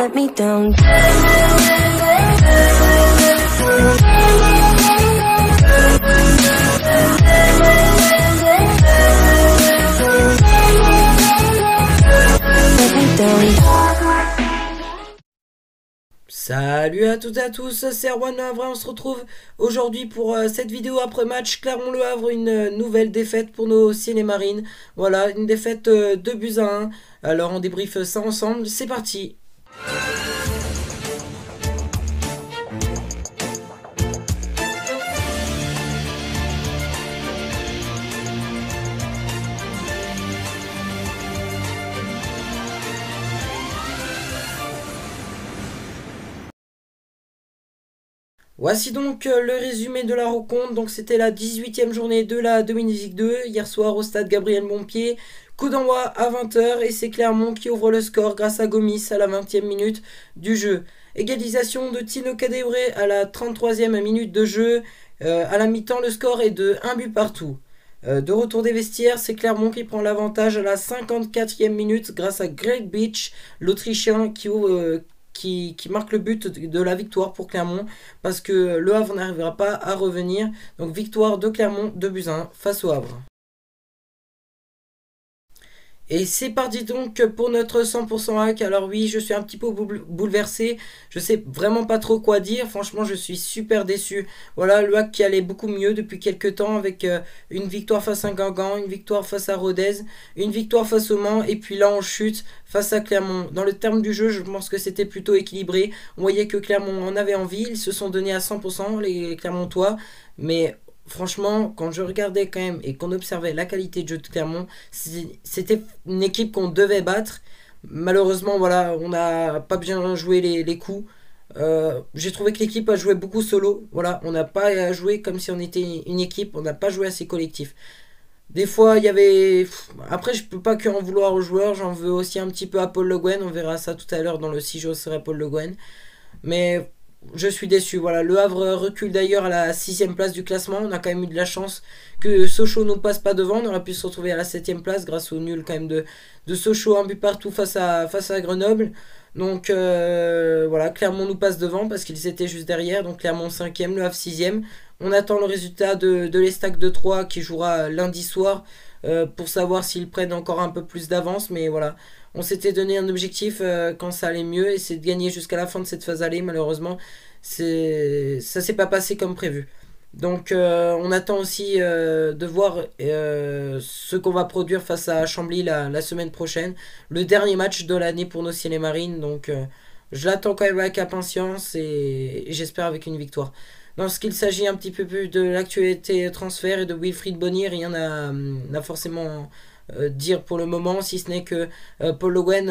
let me down. Let me down. Salut à toutes et à tous, c'est Erwan Le Havre. On se retrouve aujourd'hui pour cette vidéo après match Clermont-Le Havre, une nouvelle défaite pour nos Ciel-et-Marines. Voilà, une défaite 2-1. Alors on débriefe ça ensemble, c'est parti. Voici donc le résumé de la rencontre. Donc c'était la 18e journée de la Dominique 2, hier soir au stade Gabriel Montpied. Coup d'envoi à 20 h et c'est Clermont qui ouvre le score grâce à Gomis à la 20e minute du jeu. Égalisation de Tino Kadewere à la 33e minute de jeu. À la mi-temps, le score est de 1 but partout. De retour des vestiaires, c'est Clermont qui prend l'avantage à la 54e minute grâce à Greg Beach, l'Autrichien qui marque le but de la victoire pour Clermont, parce que le Havre n'arrivera pas à revenir. Donc victoire de Clermont 2-1 face au Havre. Et c'est parti donc pour notre 100% hack. Alors oui, je suis un petit peu bouleversé. Je sais vraiment pas trop quoi dire. Franchement, je suis super déçu. Voilà, le hack qui allait beaucoup mieux depuis quelques temps avec une victoire face à Guingamp, une victoire face à Rodez, une victoire face au Mans. Et puis là, on chute face à Clermont. Dans le terme du jeu, je pense que c'était plutôt équilibré. On voyait que Clermont en avait envie. Ils se sont donnés à 100%, les Clermontois. Mais franchement, quand je regardais quand même et qu'on observait la qualité de jeu de Clermont, c'était une équipe qu'on devait battre. Malheureusement, voilà, on n'a pas bien joué les coups. J'ai trouvé que l'équipe a joué beaucoup solo. Voilà, on n'a pas joué comme si on était une équipe. On n'a pas joué assez collectif. Des fois, il y avait... Après, je peux pas que en vouloir aux joueurs. J'en veux aussi un petit peu à Paul Le Guen. On verra ça tout à l'heure dans le Si j'ose serai Paul Le Guen. Mais je suis déçu. Voilà, le Havre recule d'ailleurs à la 6e place du classement. On a quand même eu de la chance que Sochaux ne passe pas devant. On aurait pu se retrouver à la 7e place grâce au nul quand même de Sochaux, un but partout face à Grenoble. Donc voilà, Clermont nous passe devant parce qu'ils étaient juste derrière. Donc Clermont 5e, le Havre 6e. On attend le résultat de l'Estac de Troyes qui jouera lundi soir pour savoir s'ils prennent encore un peu plus d'avance. Mais voilà, on s'était donné un objectif quand ça allait mieux et c'est de gagner jusqu'à la fin de cette phase aller. Malheureusement, ça s'est pas passé comme prévu. Donc on attend aussi de voir ce qu'on va produire face à Chambly la semaine prochaine. Le dernier match de l'année pour nos Ciel-et-Marines. Donc je l'attends quand même avec impatience et j'espère avec une victoire. Dans ce qu'il s'agit un petit peu plus de l'actualité transfert et de Wilfried Bony, rien n'a forcément dire pour le moment, si ce n'est que Paul Le Guen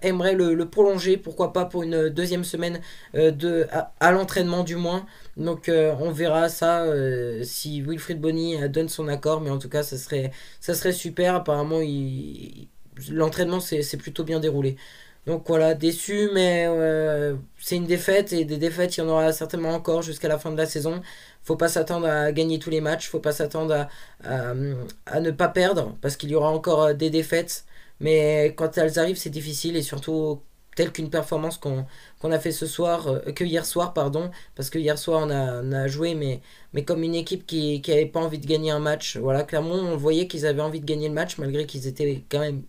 aimerait le prolonger, pourquoi pas pour une deuxième semaine à l'entraînement du moins. Donc on verra ça si Wilfried Bony donne son accord, mais en tout cas ça serait super. Apparemment l'entraînement s'est plutôt bien déroulé. Donc voilà, déçu, mais c'est une défaite et des défaites, il y en aura certainement encore jusqu'à la fin de la saison. Faut pas s'attendre à gagner tous les matchs, faut pas s'attendre à ne pas perdre parce qu'il y aura encore des défaites. Mais quand elles arrivent, c'est difficile et surtout telle qu'une performance qu'on a fait que hier soir, pardon, parce que hier soir on a joué, mais comme une équipe qui avait pas envie de gagner un match. Voilà, Clermont, on voyait qu'ils avaient envie de gagner le match malgré qu'ils étaient quand même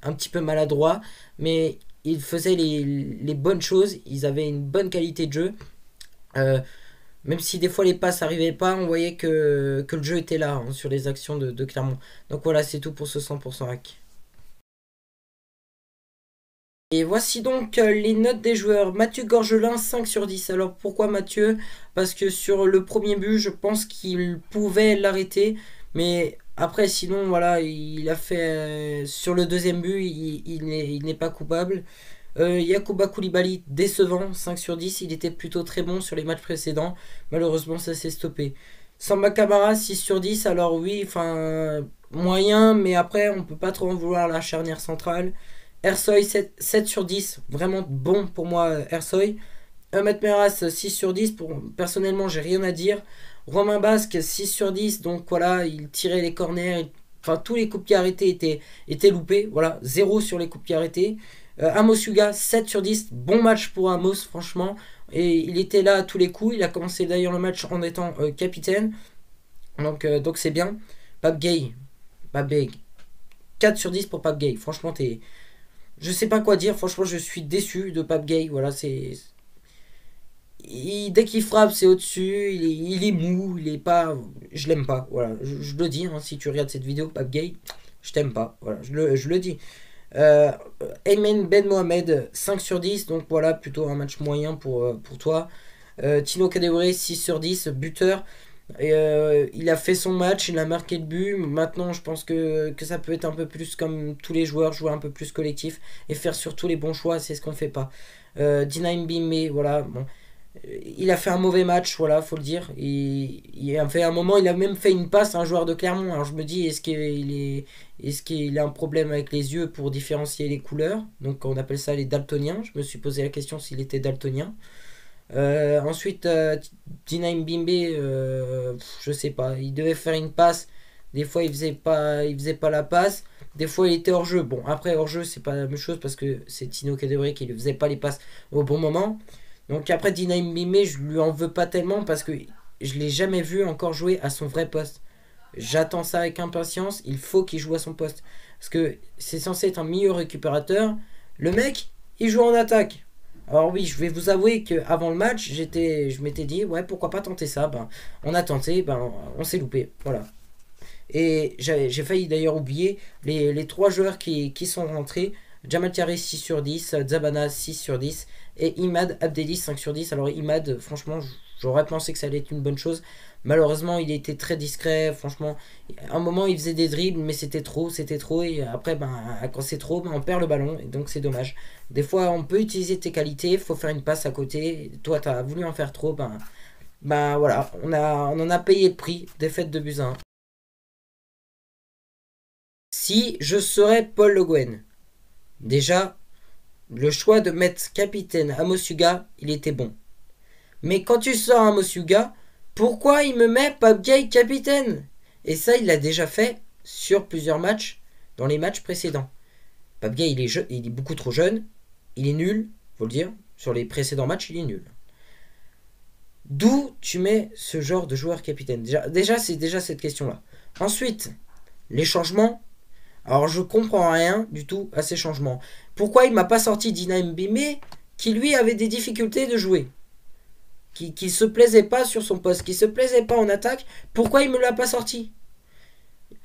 un petit peu maladroits, mais ils faisaient les bonnes choses, ils avaient une bonne qualité de jeu. Même si des fois les passes n'arrivaient pas, on voyait que le jeu était là sur les actions de Clermont. Donc voilà, c'est tout pour ce 100% hack. Et voici donc les notes des joueurs. Mathieu Gorgelin, 5 sur 10. Alors pourquoi Mathieu? Parce que sur le premier but, je pense qu'il pouvait l'arrêter. Mais après, sinon, voilà, il a fait... sur le deuxième but, il n'est pas coupable. Yacouba Koulibaly, décevant, 5 sur 10. Il était plutôt très bon sur les matchs précédents. Malheureusement, ça s'est stoppé. Samba Camara, 6 sur 10. Alors oui, enfin, moyen, mais après, on peut pas trop en vouloir la charnière centrale. Ersoy, 7 sur 10. Vraiment bon pour moi, Ersoy. Ahmed Meras, 6 sur 10. Personnellement, j'ai rien à dire. Romain Basque, 6 sur 10. Donc voilà, il tirait les corners. Enfin, tous les coups de pied arrêtés étaient loupés. Voilà, 0 sur les coups de pied arrêtés. Amos Yuga, 7 sur 10. Bon match pour Amos, franchement. Et il était là à tous les coups. Il a commencé d'ailleurs le match en étant capitaine. Donc c'est bien. Pape Gay. 4 sur 10 pour Pape Gay. Franchement, je sais pas quoi dire. Franchement, je suis déçu de Pape Gay. Voilà, dès qu'il frappe, c'est au-dessus. Il est mou. Il est pas. Je l'aime pas. Voilà, je le dis. Hein, si tu regardes cette vidéo, Pape Gay, je t'aime pas. Voilà, je le dis. Euh, Ayman Ben Mohamed, 5 sur 10. Donc voilà, plutôt un match moyen pour toi. Tino Kadewere, 6 sur 10. Buteur. Et il a fait son match, il a marqué le but. Maintenant, je pense que ça peut être un peu plus comme tous les joueurs, jouer un peu plus collectif et faire surtout les bons choix. C'est ce qu'on fait pas. Dina Mbime, voilà. Bon, il a fait un mauvais match, voilà, faut le dire. Il a fait un moment, il a même fait une passe à un joueur de Clermont. Alors je me dis, est-ce qu'il a un problème avec les yeux pour différencier les couleurs? Donc on appelle ça les daltoniens. Je me suis posé la question s'il était daltonien. Ensuite, Dina Mbimbe, je sais pas, il devait faire une passe. Des fois, il faisait pas la passe. Des fois, il était hors jeu. Bon, après, hors jeu, c'est pas la même chose parce que c'est Tino Kadewere qui ne faisait pas les passes au bon moment. Donc, après, Dina Mbimbe, je lui en veux pas tellement parce que je l'ai jamais vu encore jouer à son vrai poste. J'attends ça avec impatience. Il faut qu'il joue à son poste. Parce que c'est censé être un meilleur récupérateur. Le mec, il joue en attaque. Alors oui, je vais vous avouer qu'avant le match, je m'étais dit, ouais, pourquoi pas tenter ça. Ben, on a tenté, ben, on s'est loupé. Voilà. Et j'ai failli d'ailleurs oublier les trois joueurs qui sont rentrés. Jamal Tiare 6 sur 10, Zabana 6 sur 10 et Imad Abdelli 5 sur 10. Alors Imad, franchement, j'aurais pensé que ça allait être une bonne chose. Malheureusement, il était très discret. Franchement, à un moment, il faisait des dribbles, mais c'était trop, c'était trop. Et après, ben, quand c'est trop, ben, on perd le ballon. Et donc, c'est dommage. Des fois, on peut utiliser tes qualités. Il faut faire une passe à côté. Toi, tu as voulu en faire trop. Ben voilà, on en a payé le prix. Défaite de buts à 1. Si je serais Paul Le Guen, déjà, le choix de mettre capitaine Amos Yuga, il était bon. Mais quand tu sors Amos Yuga, pourquoi il me met Pape Gay capitaine? Et ça, il l'a déjà fait sur plusieurs matchs, dans les matchs précédents. Pape Gay, il est beaucoup trop jeune, il est nul, faut le dire. Sur les précédents matchs, il est nul. D'où tu mets ce genre de joueur capitaine? Déjà c'est déjà cette question-là. Ensuite, les changements. Alors je comprends rien du tout à ces changements. Pourquoi il m'a pas sorti Dina Mbime qui lui avait des difficultés de jouer, qui se plaisait pas sur son poste, qui se plaisait pas en attaque? Pourquoi il me l'a pas sorti?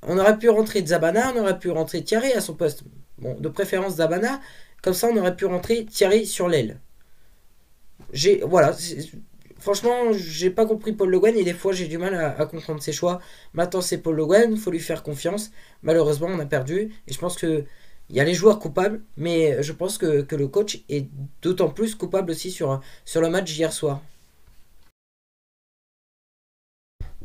On aurait pu rentrer Zabana, on aurait pu rentrer Thierry à son poste. Bon, de préférence Zabana, comme ça on aurait pu rentrer Thierry sur l'aile. Voilà, franchement, j'ai pas compris Paul Le Guen et des fois j'ai du mal à comprendre ses choix. Maintenant c'est Paul Le Guen, il faut lui faire confiance. Malheureusement, on a perdu et je pense que il y a les joueurs coupables, mais je pense que le coach est d'autant plus coupable aussi sur le match d'hier soir.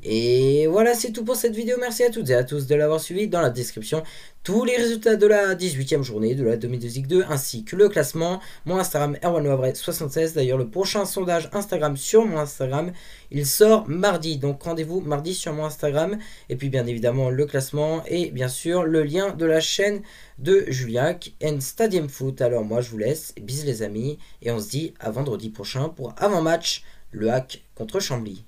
Et voilà, c'est tout pour cette vidéo. Merci à toutes et à tous de l'avoir suivi. Dans la description, tous les résultats de la 18e journée de la Demi-League 2 ainsi que le classement. Mon Instagram, erwanloavray76. D'ailleurs, le prochain sondage Instagram sur mon Instagram, il sort mardi. Donc rendez-vous mardi sur mon Instagram. Et puis, bien évidemment, le classement et bien sûr le lien de la chaîne de Juliac and Stadium Foot. Alors, moi, je vous laisse. Bisous, les amis. Et on se dit à vendredi prochain pour avant-match, le Hack contre Chambly.